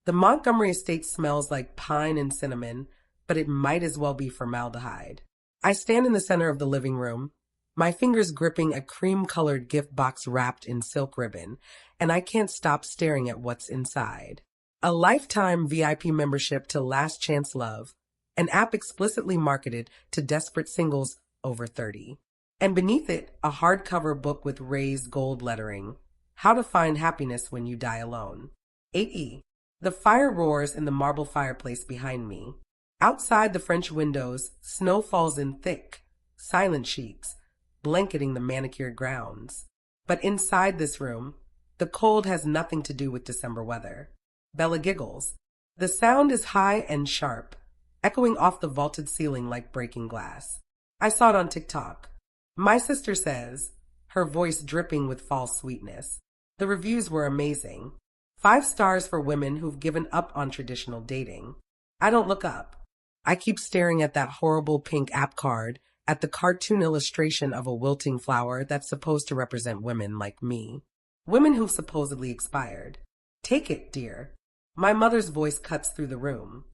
The Montgomery estate smells like pine and cinnamon, but it might as well be formaldehyde. I stand in the center of the living room, my fingers gripping a cream-colored gift box wrapped in silk ribbon, and I can't stop staring at what's inside. A lifetime VIP membership to Last Chance Love, an app explicitly marketed to desperate singles over 30. And beneath it, a hardcover book with raised gold lettering, How to Find Happiness When You Die Alone. 8E. The fire roars in the marble fireplace behind me. Outside the French windows, snow falls in thick, silent sheets, blanketing the manicured grounds. But inside this room, the cold has nothing to do with December weather. Bella giggles. The sound is high and sharp, echoing off the vaulted ceiling like breaking glass. I saw it on TikTok. My sister says, her voice dripping with false sweetness. The reviews were amazing. 5 stars for women who've given up on traditional dating. I don't look up. I keep staring at that horrible pink app card, at the cartoon illustration of a wilting flower that's supposed to represent women like me. Women who've supposedly expired. Take it, dear. My mother's voice cuts through the room.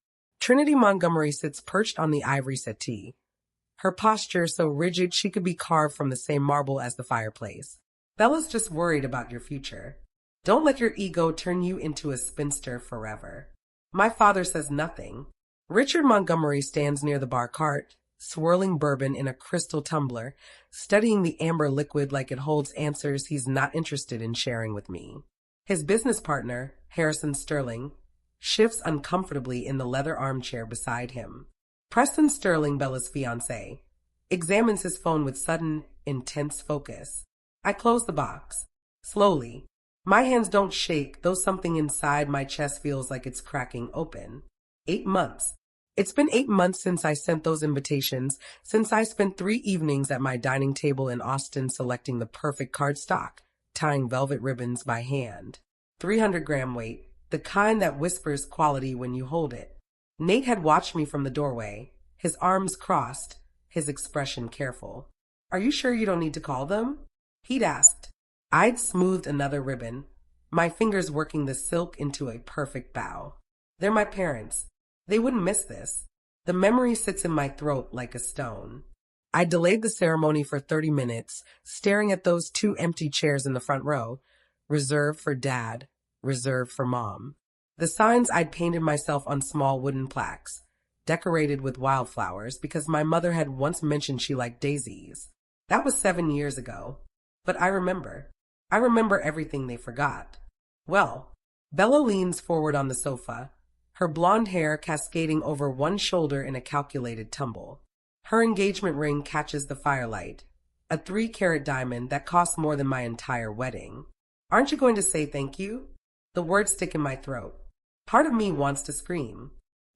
Trinity Montgomery sits perched on the ivory settee, her posture so rigid she could be carved from the same marble as the fireplace. Bella's just worried about your future. Don't let your ego turn you into a spinster forever. My father says nothing. Richard Montgomery stands near the bar cart, swirling bourbon in a crystal tumbler, studying the amber liquid like it holds answers he's not interested in sharing with me. His business partner, Harrison Sterling, shifts uncomfortably in the leather armchair beside him. Preston Sterling, Bella's fiancé, examines his phone with sudden, intense focus. I close the box. Slowly. My hands don't shake, though something inside my chest feels like it's cracking open. 8 months. It's been 8 months since I sent those invitations, since I spent 3 evenings at my dining table in Austin selecting the perfect cardstock, tying velvet ribbons by hand. 300-gram weight, the kind that whispers quality when you hold it. Nate had watched me from the doorway, his arms crossed, his expression careful. Are you sure you don't need to call them? He'd asked. I'd smoothed another ribbon, my fingers working the silk into a perfect bow. They're my parents. They wouldn't miss this. The memory sits in my throat like a stone. I delayed the ceremony for 30 minutes, staring at those 2 empty chairs in the front row, reserved for Dad, reserved for Mom. The signs I'd painted myself on small wooden plaques, decorated with wildflowers because my mother had once mentioned she liked daisies. That was 7 years ago. But I remember. I remember everything they forgot. Well, Bella leans forward on the sofa, her blonde hair cascading over one shoulder in a calculated tumble. Her engagement ring catches the firelight, a 3-carat diamond that costs more than my entire wedding. Aren't you going to say thank you? The words stick in my throat. Part of me wants to scream.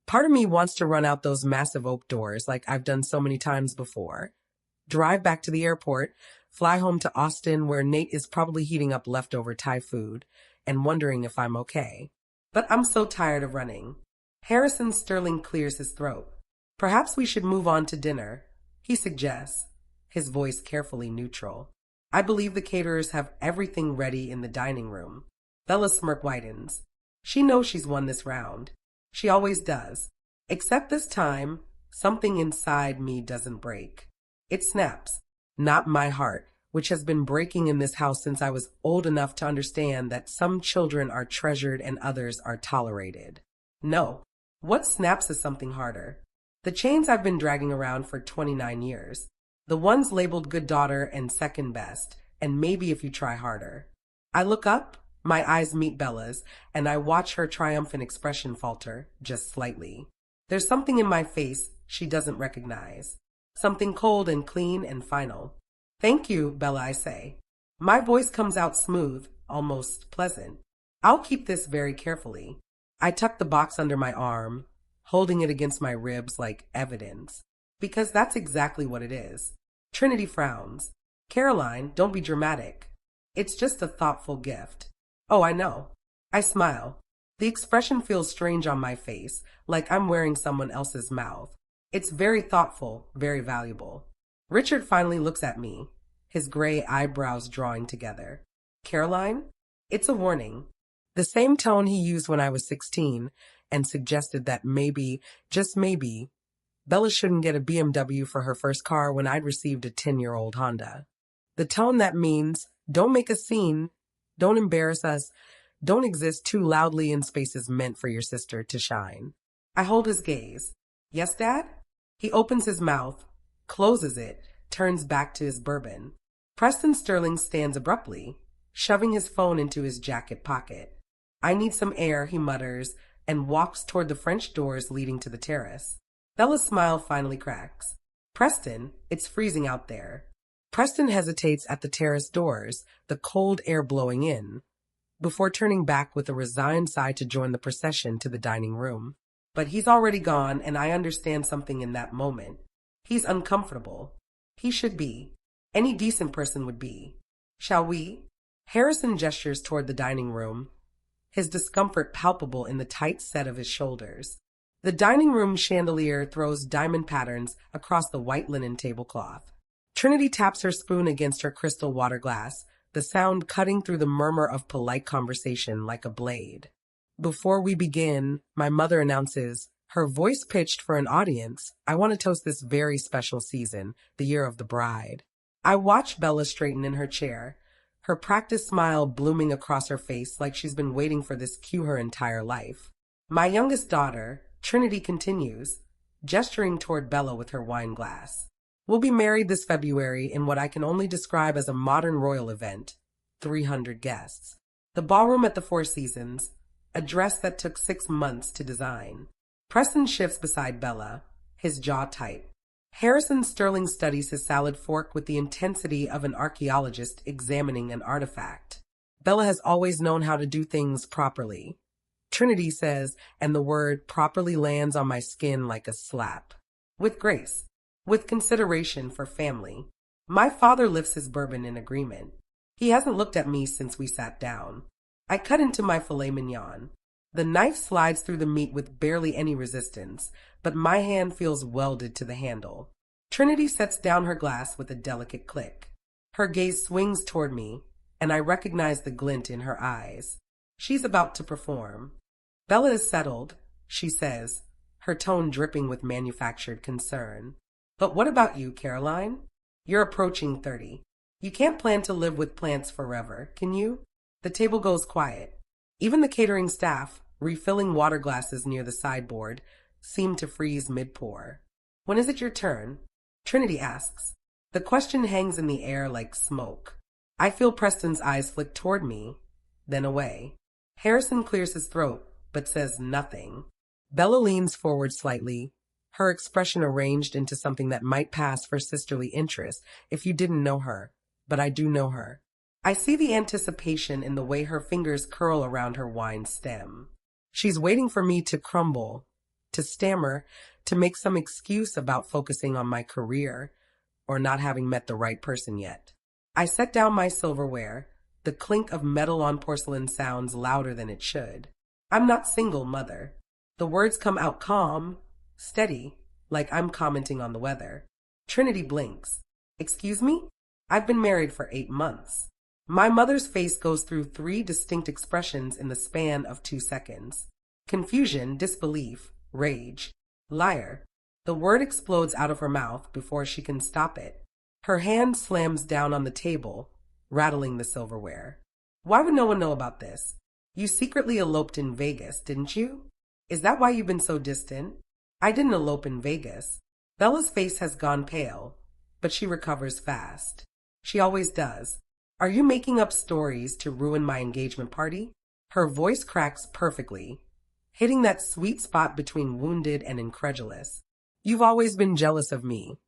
Part of me wants to run out those massive oak doors like I've done so many times before. Drive back to the airport, fly home to Austin where Nate is probably heating up leftover Thai food and wondering if I'm okay. But I'm so tired of running. Harrison Sterling clears his throat. Perhaps we should move on to dinner, he suggests, his voice carefully neutral. I believe the caterers have everything ready in the dining room. Bella's smirk widens. She knows she's won this round. She always does. Except this time, something inside me doesn't break. It snaps. Not my heart, which has been breaking in this house since I was old enough to understand that some children are treasured and others are tolerated. No. What snaps is something harder. The chains I've been dragging around for 29 years. The ones labeled good daughter and second best, and maybe if you try harder. I look up, my eyes meet Bella's, and I watch her triumphant expression falter, just slightly. There's something in my face she doesn't recognize. Something cold and clean and final. Thank you, Bella, I say. My voice comes out smooth, almost pleasant. I'll keep this very carefully. I tuck the box under my arm, holding it against my ribs like evidence. Because that's exactly what it is. Trinity frowns. Caroline, don't be dramatic. It's just a thoughtful gift. Oh, I know. I smile. The expression feels strange on my face, like I'm wearing someone else's mouth. It's very thoughtful, very valuable. Richard finally looks at me, his gray eyebrows drawing together. Caroline? It's a warning. The same tone he used when I was 16 and suggested that maybe, just maybe, Bella shouldn't get a BMW for her first car when I'd received a 10-year-old Honda. The tone that means, don't make a scene, don't embarrass us, don't exist too loudly in spaces meant for your sister to shine. I hold his gaze. Yes, Dad? He opens his mouth, closes it, turns back to his bourbon. Preston Sterling stands abruptly, shoving his phone into his jacket pocket. I need some air, he mutters, and walks toward the French doors leading to the terrace. Bella's smile finally cracks. Preston, it's freezing out there. Preston hesitates at the terrace doors, the cold air blowing in, before turning back with a resigned sigh to join the procession to the dining room. But he's already gone, and I understand something in that moment. He's uncomfortable. He should be. Any decent person would be. Shall we? Harrison gestures toward the dining room, his discomfort palpable in the tight set of his shoulders. The dining room chandelier throws diamond patterns across the white linen tablecloth. Trinity taps her spoon against her crystal water glass, the sound cutting through the murmur of polite conversation like a blade. Before we begin, my mother announces, her voice pitched for an audience, I want to toast this very special season, the year of the bride. I watch Bella straighten in her chair, her practiced smile blooming across her face like she's been waiting for this cue her entire life. My youngest daughter, Trinity, continues, gesturing toward Bella with her wine glass. We'll be married this February in what I can only describe as a modern royal event. 300 guests. The ballroom at the Four Seasons, a dress that took 6 months to design. Preston shifts beside Bella, his jaw tight. Harrison Sterling studies his salad fork with the intensity of an archaeologist examining an artifact. Bella has always known how to do things properly. Trinity says, and the word properly lands on my skin like a slap. With grace. With consideration for family. My father lifts his bourbon in agreement. He hasn't looked at me since we sat down. I cut into my filet mignon. The knife slides through the meat with barely any resistance, but my hand feels welded to the handle. Trinity sets down her glass with a delicate click. Her gaze swings toward me, and I recognize the glint in her eyes. She's about to perform. Bella is settled, she says, her tone dripping with manufactured concern. But what about you, Caroline? You're approaching 30. You can't plan to live with plants forever, can you? The table goes quiet. Even the catering staff, refilling water glasses near the sideboard, seem to freeze mid-pour. When is it your turn? Trinity asks. The question hangs in the air like smoke. I feel Preston's eyes flick toward me, then away. Harrison clears his throat, but says nothing. Bella leans forward slightly, her expression arranged into something that might pass for sisterly interest if you didn't know her, but I do know her. I see the anticipation in the way her fingers curl around her wine stem. She's waiting for me to crumble, to stammer, to make some excuse about focusing on my career or not having met the right person yet. I set down my silverware. The clink of metal on porcelain sounds louder than it should. I'm not single, Mother. The words come out calm, steady, like I'm commenting on the weather. Trinity blinks. Excuse me? I've been married for 8 months. My mother's face goes through 3 distinct expressions in the span of 2 seconds. Confusion, disbelief, rage. Liar. The word explodes out of her mouth before she can stop it. Her hand slams down on the table, rattling the silverware. Why would no one know about this? You secretly eloped in Vegas, didn't you? Is that why you've been so distant? I didn't elope in Vegas. Bella's face has gone pale, but she recovers fast. She always does. Are you making up stories to ruin my engagement party? Her voice cracks perfectly, hitting that sweet spot between wounded and incredulous. You've always been jealous of me,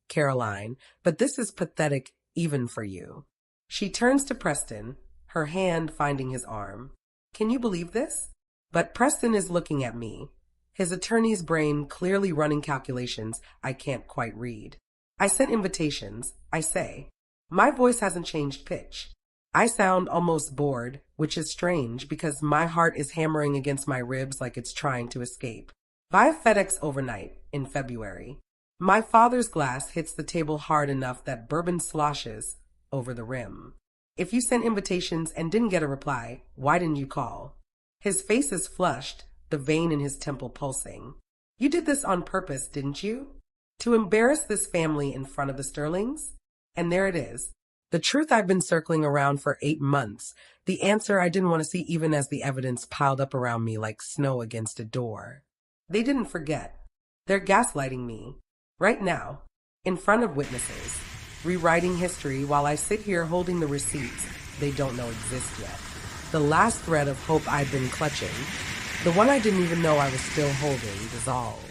Caroline, but this is pathetic even for you. She turns to Preston, her hand finding his arm. Can you believe this? But Preston is looking at me, his attorney's brain clearly running calculations I can't quite read. I sent invitations, I say. My voice hasn't changed pitch. I sound almost bored, which is strange because my heart is hammering against my ribs like it's trying to escape. Via FedEx overnight in February. My father's glass hits the table hard enough that bourbon sloshes over the rim. If you sent invitations and didn't get a reply, why didn't you call? His face is flushed, the vein in his temple pulsing. You did this on purpose, didn't you? To embarrass this family in front of the Sterlings? And there it is. The truth I've been circling around for 8 months. The answer I didn't want to see even as the evidence piled up around me like snow against a door. They didn't forget. They're gaslighting me. Right now. In front of witnesses. Rewriting history while I sit here holding the receipts they don't know exist yet. The last thread of hope I'd been clutching, the one I didn't even know I was still holding, dissolves.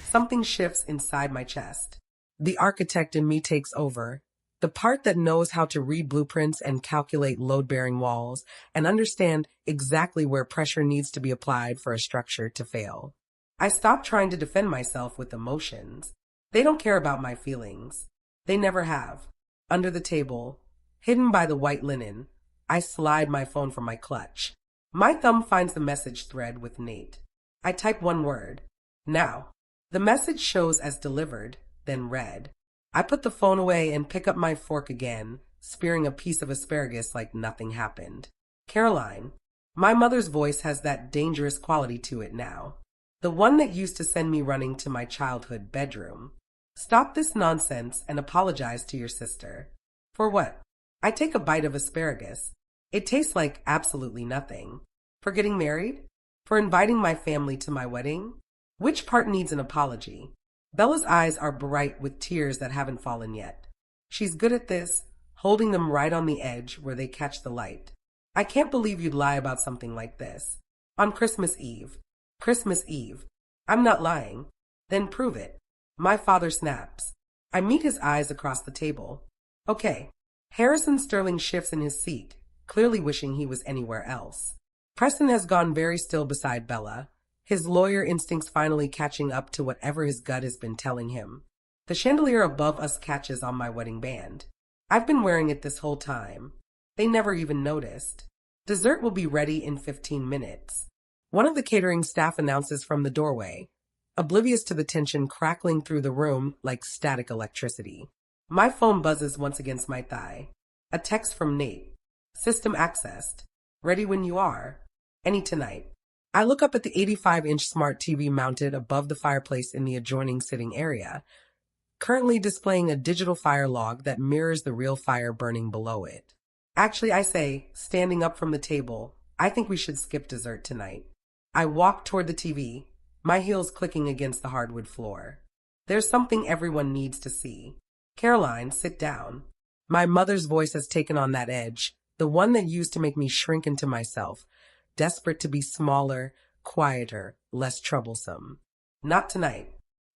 Something shifts inside my chest. The architect in me takes over. The part that knows how to read blueprints and calculate load-bearing walls and understand exactly where pressure needs to be applied for a structure to fail. I stop trying to defend myself with emotions. They don't care about my feelings. They never have. Under the table, hidden by the white linen, I slide my phone from my clutch. My thumb finds the message thread with Nate. I type one word. Now. The message shows as delivered, then read. I put the phone away and pick up my fork again, spearing a piece of asparagus like nothing happened. Caroline. My mother's voice has that dangerous quality to it now. The one that used to send me running to my childhood bedroom. Stop this nonsense and apologize to your sister. For what? I take a bite of asparagus. It tastes like absolutely nothing. For getting married? For inviting my family to my wedding? Which part needs an apology? Bella's eyes are bright with tears that haven't fallen yet. She's good at this, holding them right on the edge where they catch the light. I can't believe you'd lie about something like this. On Christmas Eve. Christmas Eve. I'm not lying. Then prove it. My father snaps. I meet his eyes across the table. Okay. Harrison Sterling shifts in his seat, clearly wishing he was anywhere else. Preston has gone very still beside Bella, his lawyer instincts finally catching up to whatever his gut has been telling him. The chandelier above us catches on my wedding band. I've been wearing it this whole time. They never even noticed. Dessert will be ready in 15 minutes. One of the catering staff announces from the doorway, oblivious to the tension crackling through the room like static electricity. My phone buzzes once against my thigh. A text from Nate. System accessed. Ready when you are. Any tonight. I look up at the 85-inch smart TV mounted above the fireplace in the adjoining sitting area, currently displaying a digital fire log that mirrors the real fire burning below it. Actually, I say, standing up from the table, I think we should skip dessert tonight. I walk toward the TV, my heels clicking against the hardwood floor. There's something everyone needs to see. Caroline, sit down. My mother's voice has taken on that edge, the one that used to make me shrink into myself, desperate to be smaller, quieter, less troublesome. Not tonight.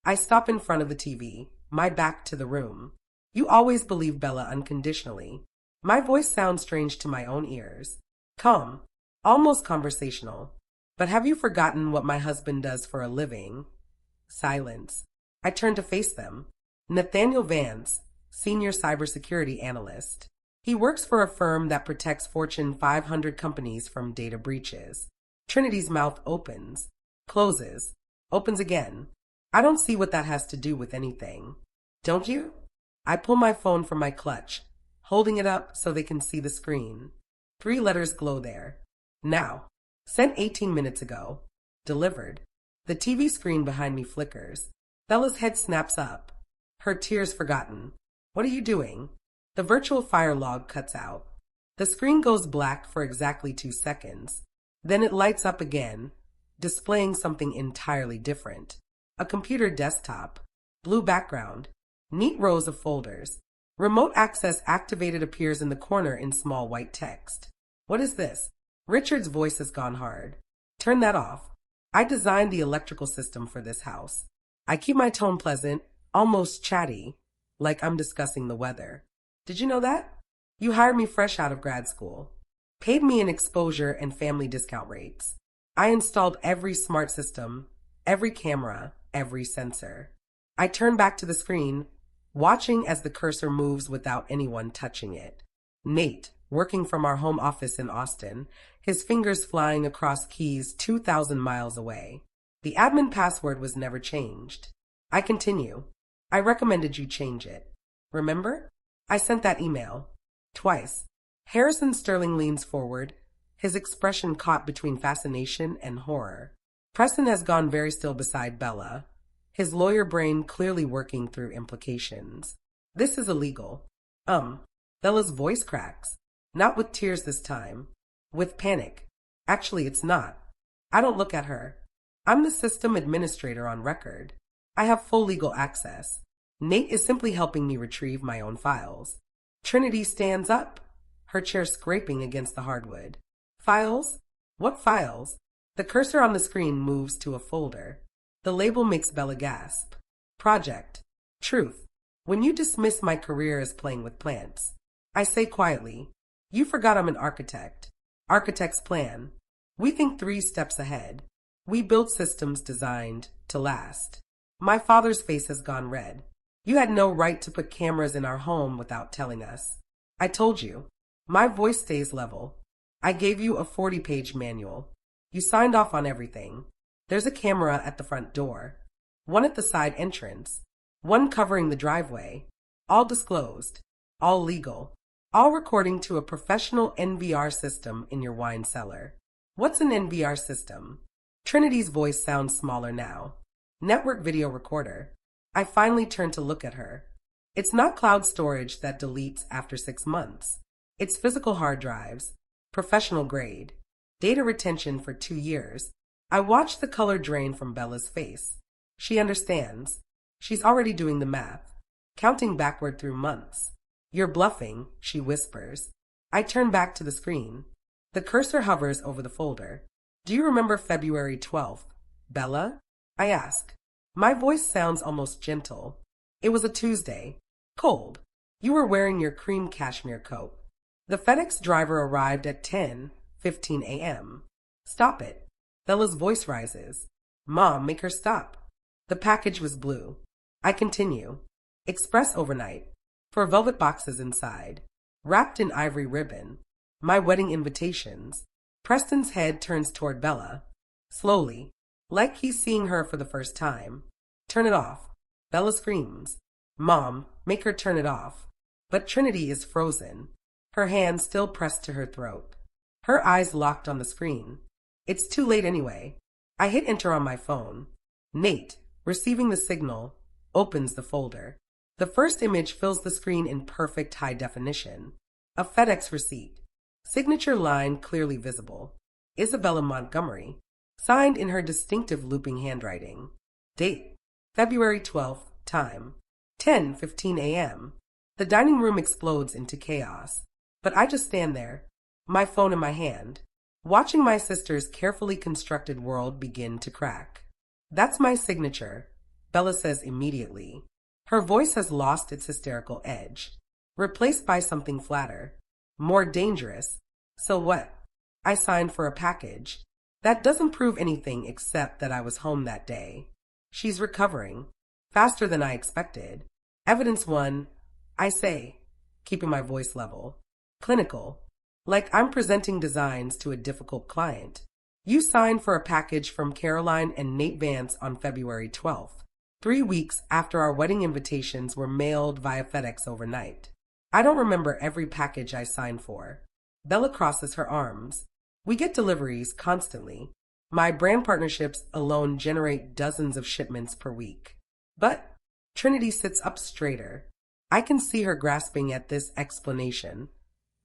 I stop in front of the TV, my back to the room. You always believe Bella unconditionally. My voice sounds strange to my own ears. Calm, almost conversational. But have you forgotten what my husband does for a living? Silence. I turn to face them. Nathaniel Vance, senior cybersecurity analyst. He works for a firm that protects Fortune 500 companies from data breaches. Trinity's mouth opens, closes, opens again. I don't see what that has to do with anything. Don't you? I pull my phone from my clutch, holding it up so they can see the screen. 3 letters glow there. Now. Sent 18 minutes ago. Delivered. The TV screen behind me flickers. Bella's head snaps up. Her tears forgotten. What are you doing? The virtual fire log cuts out. The screen goes black for exactly 2 seconds. Then it lights up again, displaying something entirely different. A computer desktop. Blue background. Neat rows of folders. Remote access activated appears in the corner in small white text. What is this? Richard's voice has gone hard. Turn that off. I designed the electrical system for this house. I keep my tone pleasant, almost chatty, like I'm discussing the weather. Did you know that? You hired me fresh out of grad school. Paid me in exposure and family discount rates. I installed every smart system, every camera, every sensor. I turn back to the screen, watching as the cursor moves without anyone touching it. Nate, working from our home office in Austin, his fingers flying across keys 2,000 miles away. The admin password was never changed. I continue. I recommended you change it. Remember? I sent that email. Twice. Harrison Sterling leans forward, his expression caught between fascination and horror. Preston has gone very still beside Bella, his lawyer brain clearly working through implications. This is illegal. Bella's voice cracks. Not with tears this time. With panic. Actually, it's not. I don't look at her. I'm the system administrator on record. I have full legal access. Nate is simply helping me retrieve my own files. Trinity stands up, her chair scraping against the hardwood. Files? What files? The cursor on the screen moves to a folder. The label makes Bella gasp. Project. Truth. When you dismiss my career as playing with plants, I say quietly, you forgot I'm an architect. Architect's plan. We think 3 steps ahead. We build systems designed to last. My father's face has gone red. You had no right to put cameras in our home without telling us. I told you. My voice stays level. I gave you a 40-page manual. You signed off on everything. There's a camera at the front door. One at the side entrance. One covering the driveway. All disclosed. All legal. All recording to a professional NVR system in your wine cellar. What's an NVR system? Trinity's voice sounds smaller now. Network video recorder. I finally turn to look at her. It's not cloud storage that deletes after 6 months. It's physical hard drives. Professional grade. Data retention for 2 years. I watch the color drain from Bella's face. She understands. She's already doing the math. Counting backward through months. You're bluffing, she whispers. I turn back to the screen. The cursor hovers over the folder. Do you remember February 12th? Bella? I ask. My voice sounds almost gentle. It was a Tuesday. Cold. You were wearing your cream cashmere coat. The FedEx driver arrived at 10:15 a.m. Stop it. Bella's voice rises. Mom, make her stop. The package was blue. I continue. Express overnight. 4 velvet boxes inside. Wrapped in ivory ribbon. My wedding invitations. Preston's head turns toward Bella. Slowly. Like he's seeing her for the first time. Turn it off. Bella screams. Mom, make her turn it off. But Trinity is frozen. Her hand still pressed to her throat. Her eyes locked on the screen. It's too late anyway. I hit enter on my phone. Nate, receiving the signal, opens the folder. The first image fills the screen in perfect high definition. A FedEx receipt. Signature line clearly visible. Isabella Montgomery. Signed in her distinctive looping handwriting. Date. February 12th. Time. 10:15 a.m. The dining room explodes into chaos. But I just stand there, my phone in my hand, watching my sister's carefully constructed world begin to crack. That's my signature, Bella says immediately. Her voice has lost its hysterical edge, replaced by something flatter, more dangerous. So what? I signed for a package. That doesn't prove anything except that I was home that day. She's recovering, faster than I expected. Evidence 1, I say, keeping my voice level. Clinical. Like I'm presenting designs to a difficult client. You signed for a package from Caroline and Nate Vance on February 12th, 3 weeks after our wedding invitations were mailed via FedEx overnight. I don't remember every package I signed for. Bella crosses her arms. We get deliveries constantly. My brand partnerships alone generate dozens of shipments per week. But Trinity sits up straighter. I can see her grasping at this explanation,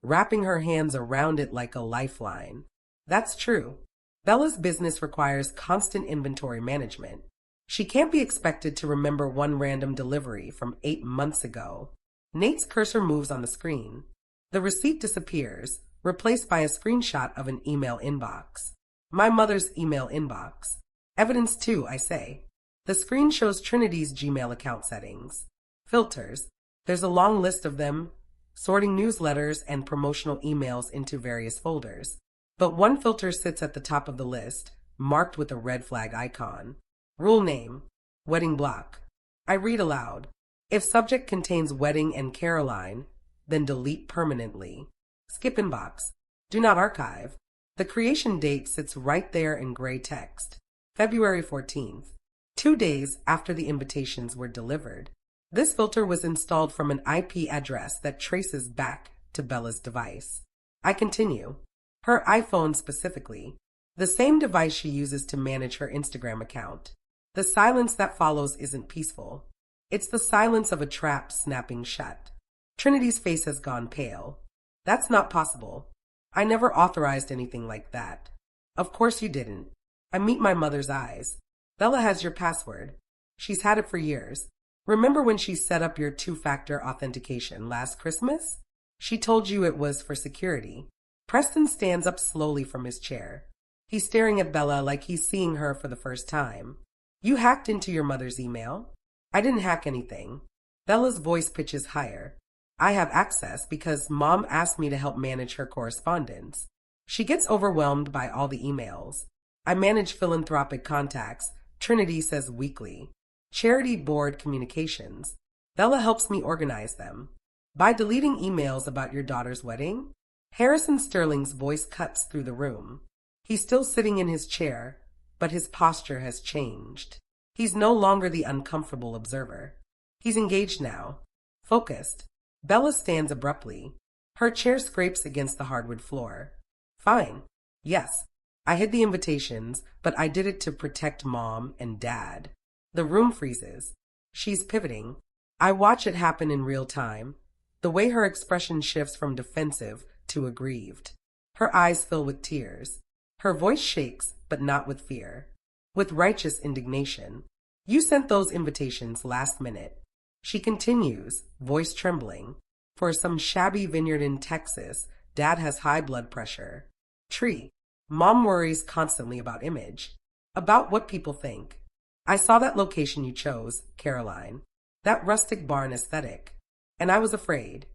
wrapping her hands around it like a lifeline. That's true. Bella's business requires constant inventory management. She can't be expected to remember one random delivery from 8 months ago. Nate's cursor moves on the screen. The receipt disappears, replaced by a screenshot of an email inbox. My mother's email inbox. Evidence 2, I say. The screen shows Trinity's Gmail account settings. Filters. There's a long list of them, sorting newsletters and promotional emails into various folders. But one filter sits at the top of the list, marked with a red flag icon. Rule name. Wedding block. I read aloud. If subject contains wedding and Caroline, then delete permanently. Skip inbox. Do not archive. The creation date sits right there in gray text. February 14th. 2 days after the invitations were delivered. This filter was installed from an IP address that traces back to Bella's device. I continue. Her iPhone specifically. The same device she uses to manage her Instagram account. The silence that follows isn't peaceful. It's the silence of a trap snapping shut. Trinity's face has gone pale. That's not possible. I never authorized anything like that. Of course you didn't. I meet my mother's eyes. Bella has your password. She's had it for years. Remember when she set up your two-factor authentication last Christmas? She told you it was for security. Preston stands up slowly from his chair. He's staring at Bella like he's seeing her for the first time. You hacked into your mother's email? I didn't hack anything. Bella's voice pitches higher. I have access because Mom asked me to help manage her correspondence. She gets overwhelmed by all the emails. I manage philanthropic contacts, Trinity says weakly. Charity board communications. Bella helps me organize them. By deleting emails about your daughter's wedding? Harrison Sterling's voice cuts through the room. He's still sitting in his chair, but his posture has changed. He's no longer the uncomfortable observer. He's engaged now. Focused. Bella stands abruptly. Her chair scrapes against the hardwood floor. Fine. Yes. I hid the invitations, but I did it to protect Mom and Dad. The room freezes. She's pivoting. I watch it happen in real time. The way her expression shifts from defensive to aggrieved. Her eyes fill with tears. Her voice shakes, but not with fear. With righteous indignation. You sent those invitations last minute. She continues, voice trembling. For some shabby vineyard in Texas, Dad has high blood pressure. Tree. Mom worries constantly about image. About what people think. I saw that location you chose, Caroline. That rustic barn aesthetic. And I was afraid.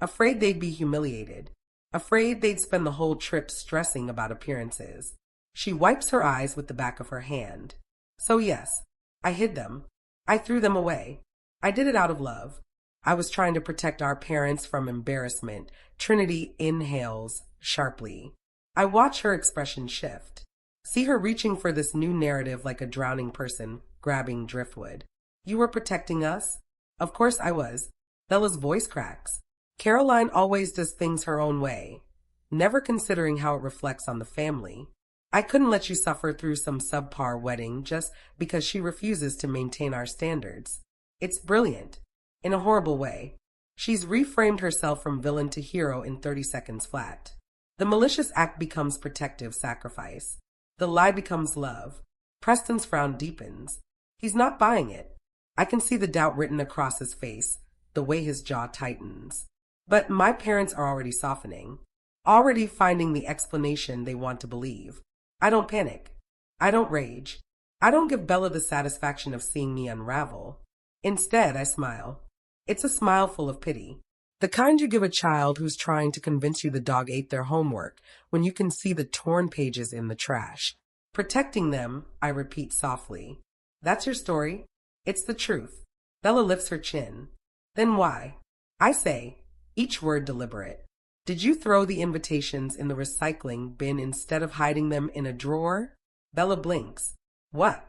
Afraid they'd be humiliated. Afraid they'd spend the whole trip stressing about appearances. She wipes her eyes with the back of her hand. So yes, I hid them. I threw them away. I did it out of love. I was trying to protect our parents from embarrassment. Trinity inhales sharply. I watch her expression shift. See her reaching for this new narrative like a drowning person grabbing driftwood. You were protecting us? Of course I was. Bella's voice cracks. Caroline always does things her own way, never considering how it reflects on the family. I couldn't let you suffer through some subpar wedding just because she refuses to maintain our standards. It's brilliant. In a horrible way. She's reframed herself from villain to hero in 30 seconds flat. The malicious act becomes protective sacrifice. The lie becomes love. Preston's frown deepens. He's not buying it. I can see the doubt written across his face, the way his jaw tightens. But my parents are already softening, already finding the explanation they want to believe. I don't panic. I don't rage. I don't give Bella the satisfaction of seeing me unravel. Instead, I smile. It's a smile full of pity. The kind you give a child who's trying to convince you the dog ate their homework when you can see the torn pages in the trash. Protecting them, I repeat softly. That's your story. It's the truth. Bella lifts her chin. Then why? I say, each word deliberate. Did you throw the invitations in the recycling bin instead of hiding them in a drawer? Bella blinks. What?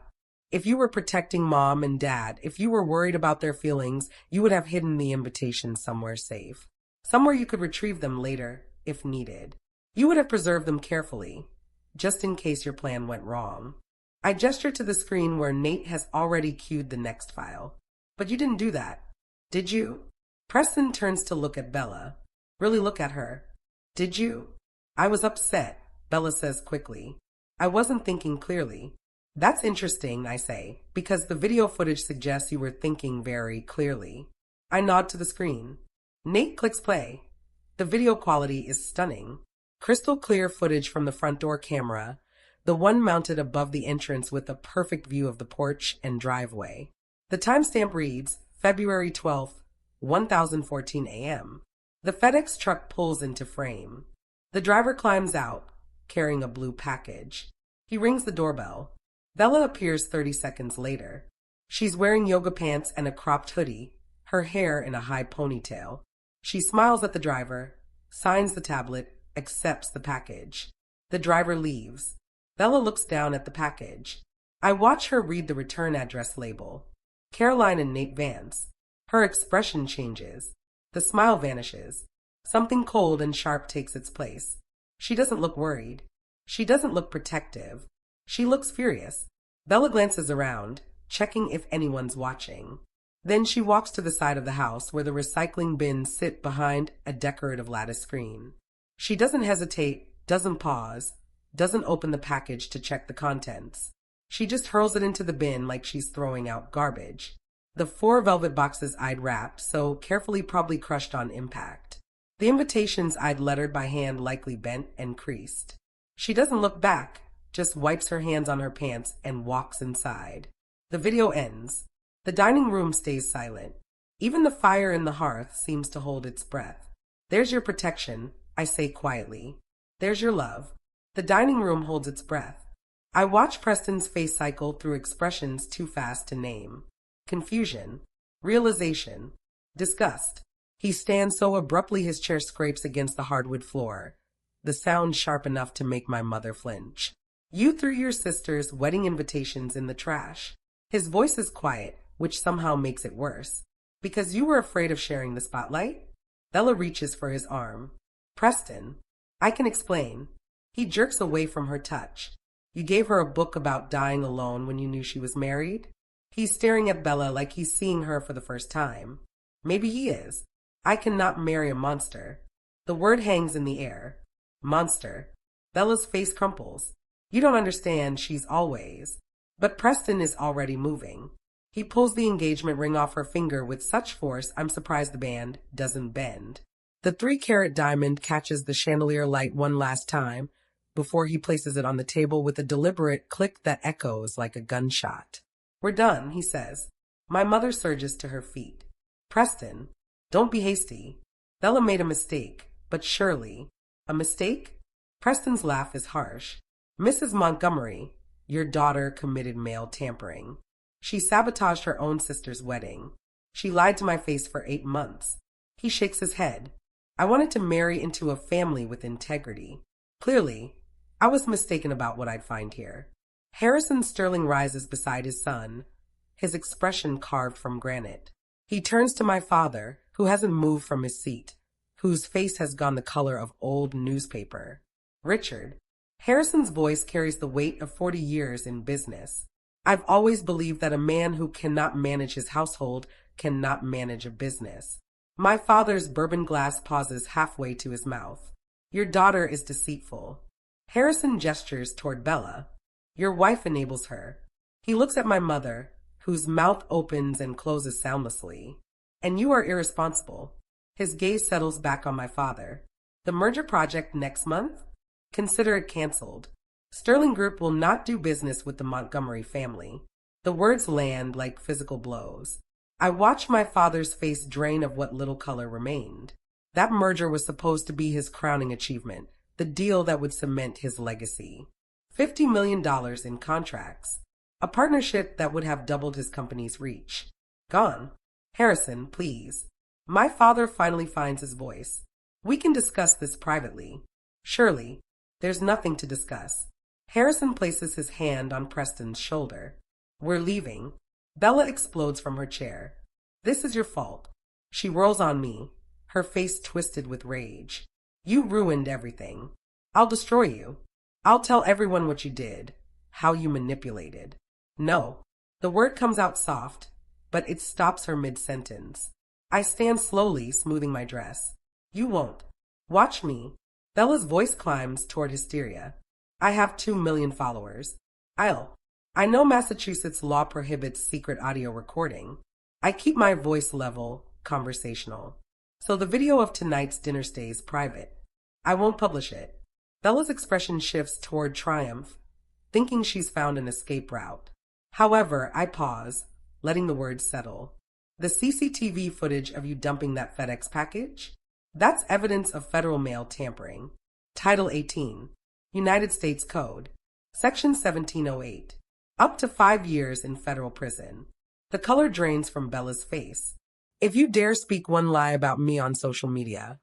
If you were protecting Mom and Dad, if you were worried about their feelings, you would have hidden the invitations somewhere safe. Somewhere you could retrieve them later, if needed. You would have preserved them carefully, just in case your plan went wrong. I gesture to the screen where Nate has already queued the next file. But you didn't do that, did you? Preston turns to look at Bella. Really look at her. Did you? I was upset, Bella says quickly. I wasn't thinking clearly. That's interesting, I say, because the video footage suggests you were thinking very clearly. I nod to the screen. Nate clicks play. The video quality is stunning. Crystal clear footage from the front door camera, the one mounted above the entrance with a perfect view of the porch and driveway. The timestamp reads February 12th, 1014 a.m. The FedEx truck pulls into frame. The driver climbs out, carrying a blue package. He rings the doorbell. Bella appears 30 seconds later. She's wearing yoga pants and a cropped hoodie, her hair in a high ponytail. She smiles at the driver, signs the tablet, accepts the package. The driver leaves. Bella looks down at the package. I watch her read the return address label. Caroline and Nate Vance. Her expression changes. The smile vanishes. Something cold and sharp takes its place. She doesn't look worried. She doesn't look protective. She looks furious. Bella glances around, checking if anyone's watching. Then she walks to the side of the house where the recycling bins sit behind a decorative lattice screen. She doesn't hesitate, doesn't pause, doesn't open the package to check the contents. She just hurls it into the bin like she's throwing out garbage. The 4 velvet boxes I'd wrapped, so carefully, probably crushed on impact. The invitations I'd lettered by hand, likely bent and creased. She doesn't look back, just wipes her hands on her pants and walks inside. The video ends. The dining room stays silent. Even the fire in the hearth seems to hold its breath. There's your protection, I say quietly. There's your love. The dining room holds its breath. I watch Preston's face cycle through expressions too fast to name. Confusion, realization, disgust. He stands so abruptly his chair scrapes against the hardwood floor, the sound sharp enough to make my mother flinch. You threw your sister's wedding invitations in the trash. His voice is quiet, which somehow makes it worse. Because you were afraid of sharing the spotlight? Bella reaches for his arm. Preston, I can explain. He jerks away from her touch. You gave her a book about dying alone when you knew she was married? He's staring at Bella like he's seeing her for the first time. Maybe he is. I cannot marry a monster. The word hangs in the air. Monster. Bella's face crumples. You don't understand, she's always. But Preston is already moving. He pulls the engagement ring off her finger with such force I'm surprised the band doesn't bend. The 3-carat diamond catches the chandelier light one last time before he places it on the table with a deliberate click that echoes like a gunshot. We're done, he says. My mother surges to her feet. Preston, don't be hasty. Bella made a mistake, but surely. A mistake? Preston's laugh is harsh. Mrs. Montgomery, your daughter committed male tampering. She sabotaged her own sister's wedding. She lied to my face for 8 months. He shakes his head. I wanted to marry into a family with integrity. Clearly, I was mistaken about what I'd find here. Harrison Sterling rises beside his son, his expression carved from granite. He turns to my father, who hasn't moved from his seat, whose face has gone the color of old newspaper. Richard. Harrison's voice carries the weight of 40 years in business. I've always believed that a man who cannot manage his household cannot manage a business. My father's bourbon glass pauses halfway to his mouth. Your daughter is deceitful. Harrison gestures toward Bella. Your wife enables her. He looks at my mother, whose mouth opens and closes soundlessly. And you are irresponsible. His gaze settles back on my father. The merger project next month? Consider it canceled. Sterling Group will not do business with the Montgomery family. The words land like physical blows. I watch my father's face drain of what little color remained. That merger was supposed to be his crowning achievement, the deal that would cement his legacy. $50 million in contracts. A partnership that would have doubled his company's reach. Gone. Harrison, please. My father finally finds his voice. We can discuss this privately. Surely, there's nothing to discuss. Harrison places his hand on Preston's shoulder. We're leaving. Bella explodes from her chair. This is your fault. She whirls on me, her face twisted with rage. You ruined everything. I'll destroy you. I'll tell everyone what you did, how you manipulated. No. The word comes out soft, but it stops her mid-sentence. I stand slowly, smoothing my dress. You won't. Watch me. Bella's voice climbs toward hysteria. I have 2 million followers. I know Massachusetts law prohibits secret audio recording. I keep my voice level, conversational. So the video of tonight's dinner stays private. I won't publish it. Bella's expression shifts toward triumph, thinking she's found an escape route. However, I pause, letting the words settle. The CCTV footage of you dumping that FedEx package? That's evidence of federal mail tampering. Title 18. United States Code. Section 1708. Up to 5 years in federal prison. The color drains from Bella's face. If you dare speak one lie about me on social media,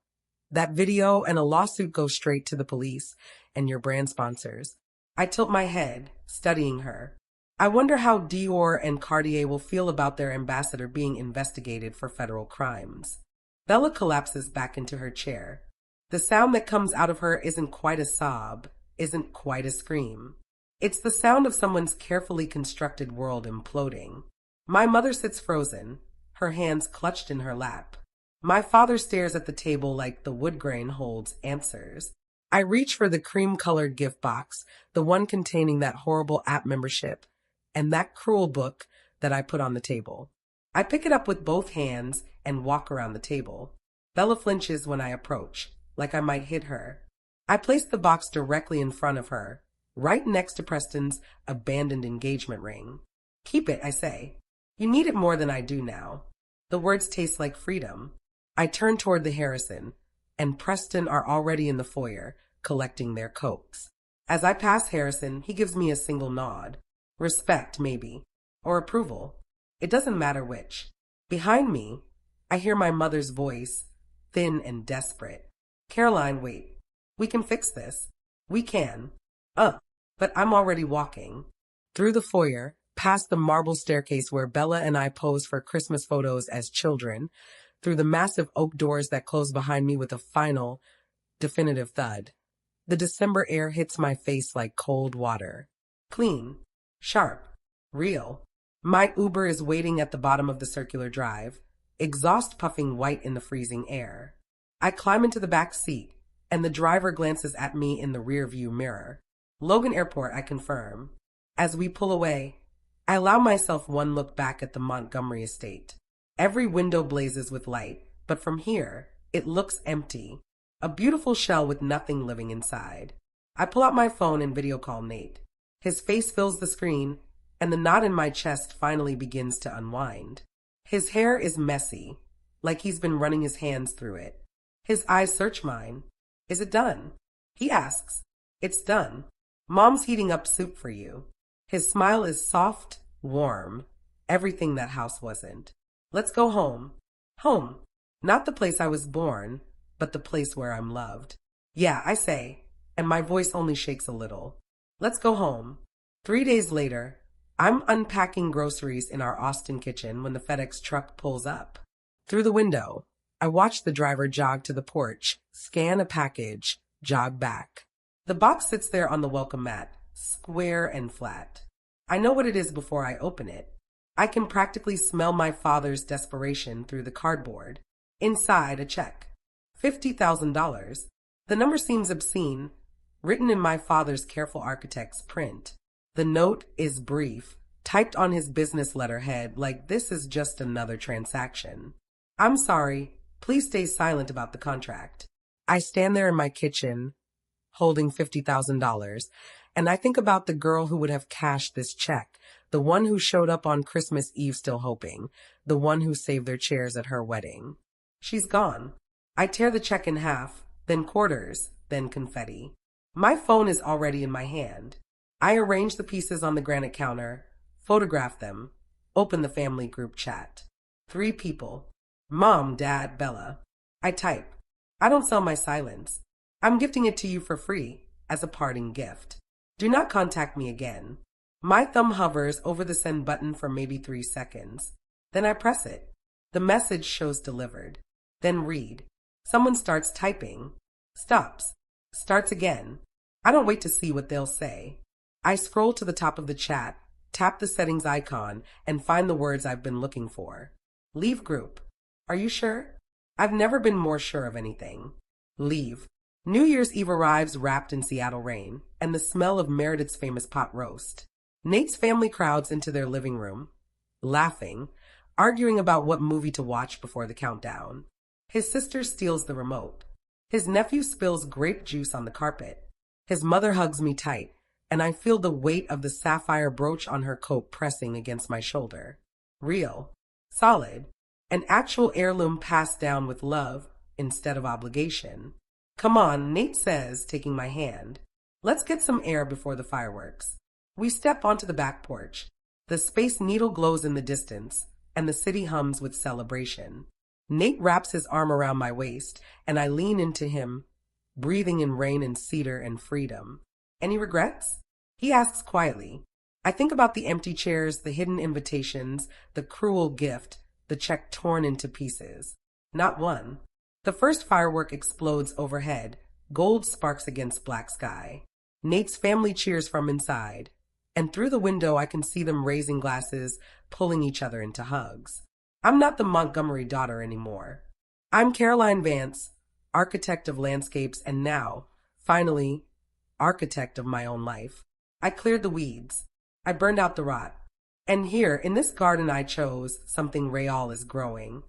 that video and a lawsuit go straight to the police and your brand sponsors. I tilt my head, studying her. I wonder how Dior and Cartier will feel about their ambassador being investigated for federal crimes. Bella collapses back into her chair. The sound that comes out of her isn't quite a sob, isn't quite a scream. It's the sound of someone's carefully constructed world imploding. My mother sits frozen, her hands clutched in her lap. My father stares at the table like the wood grain holds answers. I reach for the cream-colored gift box, the one containing that horrible app membership, and that cruel book that I put on the table. I pick it up with both hands and walk around the table. Bella flinches when I approach, like I might hit her. I place the box directly in front of her, right next to Preston's abandoned engagement ring. Keep it, I say. You need it more than I do now. The words taste like freedom. I turn toward the Harrison, and Preston are already in the foyer, collecting their coats. As I pass Harrison, he gives me a single nod. Respect, maybe. Or approval. It doesn't matter which. Behind me, I hear my mother's voice, thin and desperate. Caroline, wait. We can fix this. We can. But I'm already walking. Through the foyer, past the marble staircase where Bella and I posed for Christmas photos as children, through the massive oak doors that close behind me with a final, definitive thud. The December air hits my face like cold water. Clean. Sharp. Real. My Uber is waiting at the bottom of the circular drive, exhaust puffing white in the freezing air. I climb into the back seat, and the driver glances at me in the rearview mirror. Logan Airport, I confirm. As we pull away, I allow myself one look back at the Montgomery estate. Every window blazes with light, but from here, it looks empty. A beautiful shell with nothing living inside. I pull out my phone and video call Nate. His face fills the screen, and the knot in my chest finally begins to unwind. His hair is messy, like he's been running his hands through it. His eyes search mine. Is it done? He asks. It's done. Mom's heating up soup for you. His smile is soft, warm, everything that house wasn't. Let's go home. Home. Not the place I was born, but the place where I'm loved. Yeah, I say, and my voice only shakes a little. Let's go home. 3 days later, I'm unpacking groceries in our Austin kitchen when the FedEx truck pulls up. Through the window, I watch the driver jog to the porch, scan a package, jog back. The box sits there on the welcome mat, square and flat. I know what it is before I open it. I can practically smell my father's desperation through the cardboard. Inside, a check. $50,000. The number seems obscene, written in my father's careful architect's print. The note is brief, typed on his business letterhead like this is just another transaction. I'm sorry. Please stay silent about the contract. I stand there in my kitchen, holding $50,000, and I think about the girl who would have cashed this check, the one who showed up on Christmas Eve still hoping, the one who saved their chairs at her wedding. She's gone. I tear the check in half, then quarters, then confetti. My phone is already in my hand. I arrange the pieces on the granite counter, photograph them, open the family group chat. 3 people. Mom, Dad, Bella. I type. I don't sell my silence. I'm gifting it to you for free, as a parting gift. Do not contact me again. My thumb hovers over the send button for maybe 3 seconds. Then I press it. The message shows delivered. Then read. Someone starts typing. Stops. Starts again. I don't wait to see what they'll say. I scroll to the top of the chat, tap the settings icon, and find the words I've been looking for. Leave group. Are you sure? I've never been more sure of anything. Leave. New Year's Eve arrives wrapped in Seattle rain, and the smell of Meredith's famous pot roast. Nate's family crowds into their living room, laughing, arguing about what movie to watch before the countdown. His sister steals the remote. His nephew spills grape juice on the carpet. His mother hugs me tight, and I feel the weight of the sapphire brooch on her coat pressing against my shoulder. Real. Solid. An actual heirloom passed down with love instead of obligation. Come on, Nate says, taking my hand. Let's get some air before the fireworks. We step onto the back porch. The Space Needle glows in the distance, and the city hums with celebration. Nate wraps his arm around my waist, and I lean into him, breathing in rain and cedar and freedom. Any regrets? He asks quietly. I think about the empty chairs, the hidden invitations, the cruel gift, the check torn into pieces. Not one. The first firework explodes overhead, gold sparks against black sky. Nate's family cheers from inside, and through the window I can see them raising glasses, pulling each other into hugs. I'm not the Montgomery daughter anymore. I'm Caroline Vance, architect of landscapes, and now, finally, architect of my own life. I cleared the weeds. I burned out the rot. And here, in this garden I chose, something real is growing.